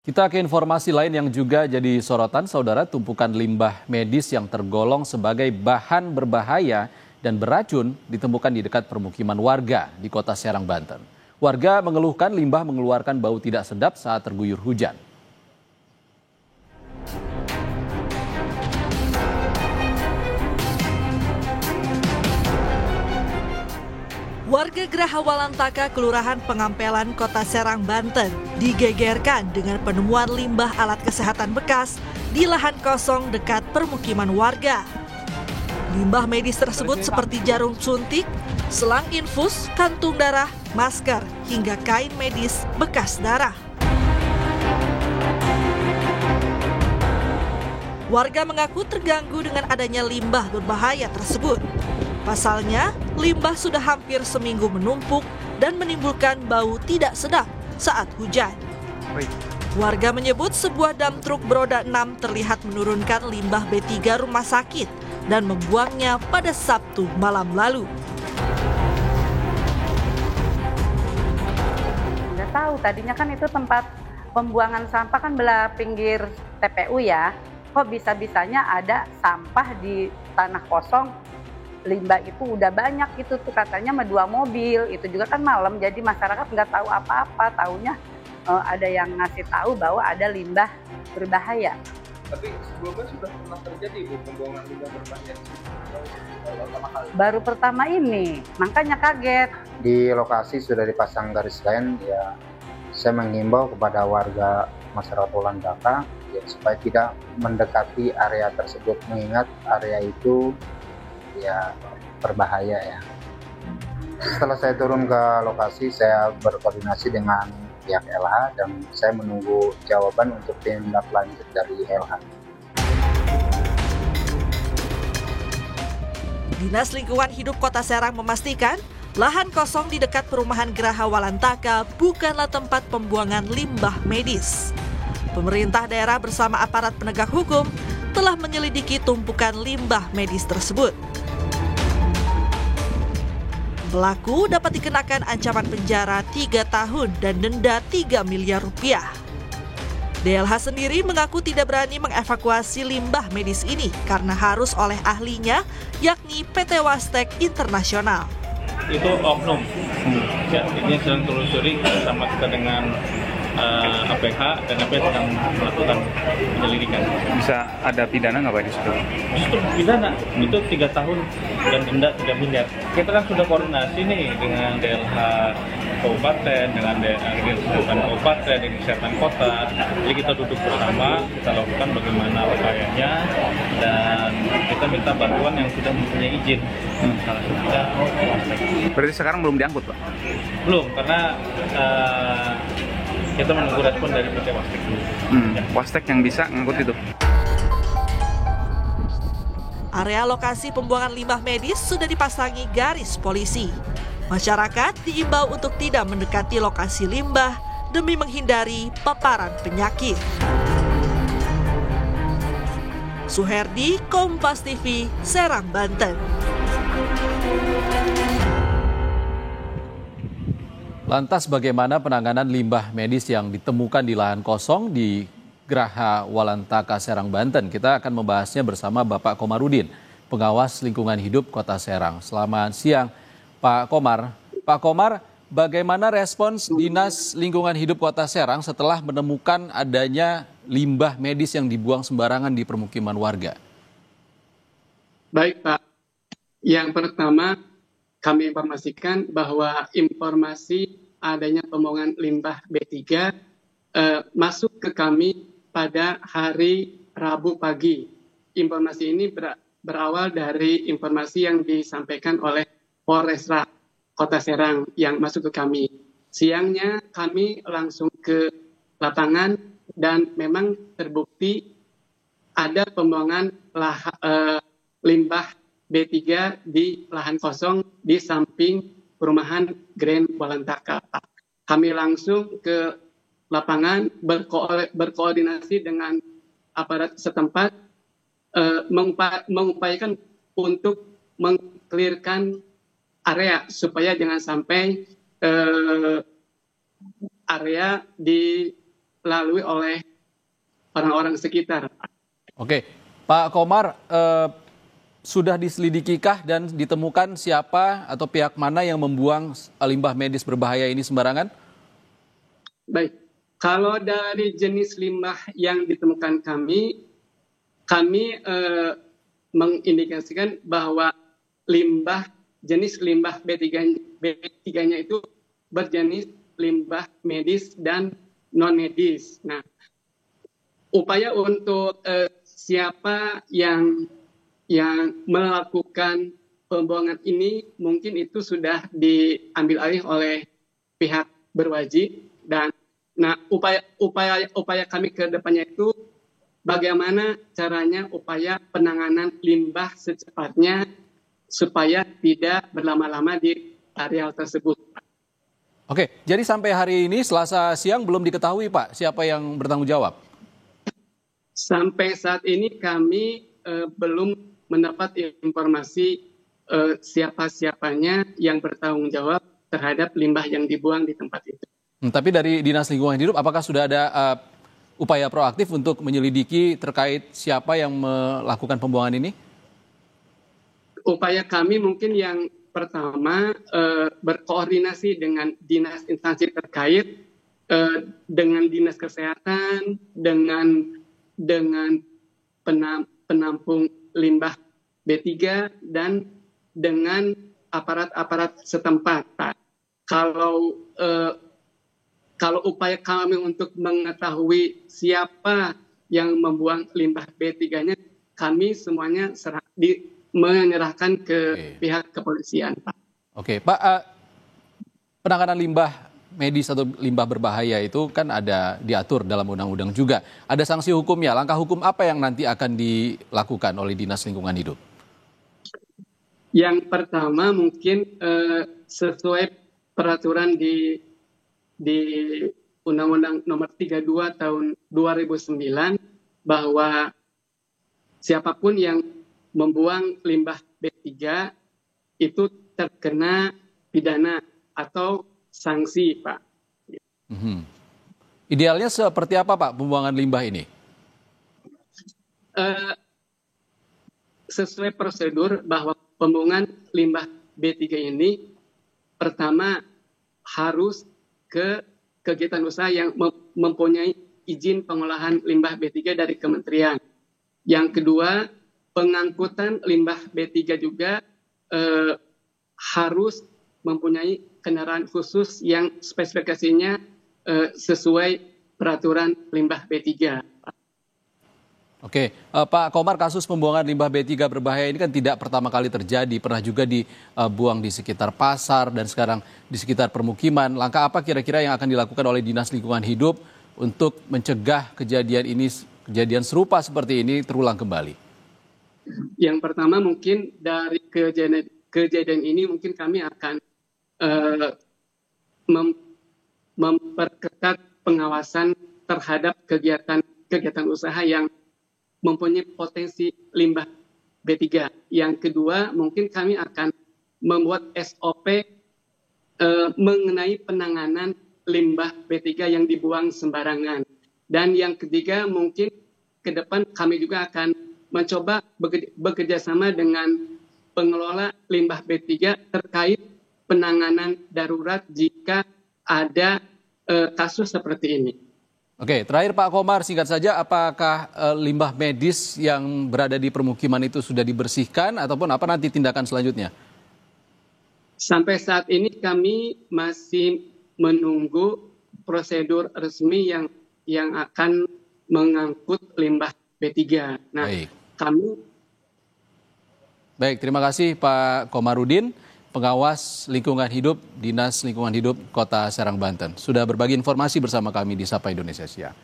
Kita ke informasi lain yang juga jadi sorotan, saudara. Tumpukan limbah medis yang tergolong sebagai bahan berbahaya dan beracun ditemukan di dekat permukiman warga di Kota Serang, Banten. Warga mengeluhkan limbah mengeluarkan bau tidak sedap saat terguyur hujan. Warga Geraha Walantaka, Kelurahan Pengampelan, Kota Serang, Banten, digegerkan dengan penemuan limbah alat kesehatan bekas di lahan kosong dekat permukiman warga. Limbah medis tersebut seperti jarum suntik, selang infus, kantung darah, masker, hingga kain medis bekas darah. Warga mengaku terganggu dengan adanya limbah berbahaya tersebut. Pasalnya, limbah sudah hampir seminggu menumpuk dan menimbulkan bau tidak sedap saat hujan. Warga menyebut sebuah dam truk beroda 6 terlihat menurunkan limbah B3 rumah sakit dan membuangnya pada Sabtu malam lalu. Nggak tahu, tadinya kan itu tempat pembuangan sampah kan belah pinggir TPU ya. Kok bisa-bisanya ada sampah di tanah kosong? Limbah itu udah banyak gitu tuh katanya sama 2 mobil, itu juga kan malam jadi masyarakat nggak tahu apa-apa, taunya ada yang ngasih tahu bahwa ada limbah berbahaya. Tapi sebelumnya sudah pernah terjadi Bu pembuangan limbah berbahaya? Baru pertama ini, makanya kaget. Di lokasi sudah dipasang garis lain, ya saya menghimbau kepada warga masyarakat Walantaka ya, supaya tidak mendekati area tersebut, mengingat area itu ya berbahaya ya. Setelah saya turun ke lokasi, saya berkoordinasi dengan pihak LH dan saya menunggu jawaban untuk tindak lanjut dari LH. Dinas Lingkungan Hidup Kota Serang memastikan lahan kosong di dekat perumahan Geraha Walantaka bukanlah tempat pembuangan limbah medis. Pemerintah daerah bersama aparat penegak hukum telah menyelidiki tumpukan limbah medis tersebut. Pelaku dapat dikenakan ancaman penjara 3 tahun dan denda 3 miliar rupiah. DLH sendiri mengaku tidak berani mengevakuasi limbah medis ini karena harus oleh ahlinya, yakni PT Wastek Internasional. Itu oknum. Ya, ini sedang telusuri bersama kita dengan APH dan APH sedang melakukan penyelidikan. Bisa ada pidana nggak Pak di situ? Justru pidana itu 3 tahun dan denda 3 miliar. Kita kan sudah koordinasi nih dengan DLH Kabupaten, dengan Dinas Kabupaten, dengan Kesehatan Kota. Jadi kita duduk bersama, kita lakukan bagaimana upayanya dan kita minta bantuan yang sudah mempunyai izin. Salah satunya Wastek. Berarti sekarang belum diangkut Pak? Belum, karena kita menunggu respon dari PT Wastek. Wastek yang bisa ngangkut itu. Area lokasi pembuangan limbah medis sudah dipasangi garis polisi. Masyarakat diimbau untuk tidak mendekati lokasi limbah demi menghindari paparan penyakit. Suherdi, Kompas TV, Serang, Banten. Lantas bagaimana penanganan limbah medis yang ditemukan di lahan kosong di Geraha Walantaka, Serang, Banten? Kita akan membahasnya bersama Bapak Komarudin, pengawas lingkungan hidup Kota Serang. Selamat siang Pak Komar. Pak Komar, bagaimana respons Dinas Lingkungan Hidup Kota Serang setelah menemukan adanya limbah medis yang dibuang sembarangan di permukiman warga? Baik Pak, yang pertama kami informasikan bahwa informasi adanya pembuangan limbah B3 masuk ke kami pada hari Rabu pagi. Informasi ini berawal dari informasi yang disampaikan oleh Polresra Kota Serang yang masuk ke kami. Siangnya kami langsung ke lapangan dan memang terbukti ada pembuangan limbah B3 di lahan kosong di samping perumahan Grand Walantaka. Kami langsung ke lapangan berkoordinasi dengan aparat setempat mengupayakan untuk mengklirkan area supaya jangan sampai area di dilalui oleh orang-orang sekitar. Oke, Pak Komar, sudah diselidikikah dan ditemukan siapa atau pihak mana yang membuang limbah medis berbahaya ini sembarangan? Baik, kalau dari jenis limbah yang ditemukan kami mengindikasikan bahwa jenis limbah B3-nya itu berjenis limbah medis dan non-medis. Nah, upaya untuk siapa yang melakukan pembuangan ini mungkin itu sudah diambil alih oleh pihak berwajib, dan upaya kami ke depannya itu bagaimana caranya upaya penanganan limbah secepatnya supaya tidak berlama-lama di areal tersebut. Oke, jadi sampai hari ini Selasa siang belum diketahui Pak siapa yang bertanggung jawab? Sampai saat ini kami belum mendapat informasi siapa-siapanya yang bertanggung jawab terhadap limbah yang dibuang di tempat itu. Tapi dari Dinas Lingkungan Hidup, apakah sudah ada upaya proaktif untuk menyelidiki terkait siapa yang melakukan pembuangan ini? Upaya kami mungkin yang pertama berkoordinasi dengan dinas instansi terkait, dengan dinas kesehatan, dengan penampung limbah B3 dan dengan aparat-aparat setempat. Kalau upaya kami untuk mengetahui siapa yang membuang limbah B3-nya, kami semuanya menyerahkan ke pihak kepolisian, Pak. Oke, Pak, penanganan limbah medis atau limbah berbahaya itu kan ada diatur dalam undang-undang juga. Ada sanksi hukumnya. Langkah hukum apa yang nanti akan dilakukan oleh Dinas Lingkungan Hidup? Yang pertama mungkin sesuai peraturan di Undang-Undang Nomor 32 Tahun 2009 bahwa siapapun yang membuang limbah B3 itu terkena pidana atau sanksi, Pak. Idealnya seperti apa, Pak, pembuangan limbah ini? Sesuai prosedur bahwa pembuangan limbah B3 ini pertama harus ke kegiatan usaha yang mempunyai izin pengolahan limbah B3 dari kementerian. Yang kedua, pengangkutan limbah B3 juga harus mempunyai kendaraan khusus yang spesifikasinya sesuai peraturan limbah B3. Oke, Pak Komar, kasus pembuangan limbah B3 berbahaya ini kan tidak pertama kali terjadi, pernah juga dibuang di sekitar pasar dan sekarang di sekitar permukiman. Langkah apa kira-kira yang akan dilakukan oleh Dinas Lingkungan Hidup untuk mencegah kejadian serupa seperti ini terulang kembali? Yang pertama mungkin dari kejadian ini mungkin kami akan memperketat pengawasan terhadap kegiatan usaha yang mempunyai potensi limbah B3. Yang kedua, mungkin kami akan membuat SOP mengenai penanganan limbah B3 yang dibuang sembarangan. Dan yang ketiga, mungkin ke depan kami juga akan mencoba bekerja sama dengan pengelola limbah B3 terkait penanganan darurat jika ada kasus seperti ini. Oke, terakhir Pak Komar, singkat saja, apakah limbah medis yang berada di permukiman itu sudah dibersihkan ataupun apa nanti tindakan selanjutnya? Sampai saat ini kami masih menunggu prosedur resmi yang akan mengangkut limbah B3. Nah, Baik, terima kasih Pak Komarudin, pengawas lingkungan hidup Dinas Lingkungan Hidup Kota Serang, Banten, sudah berbagi informasi bersama kami di Sapa Indonesia Siang.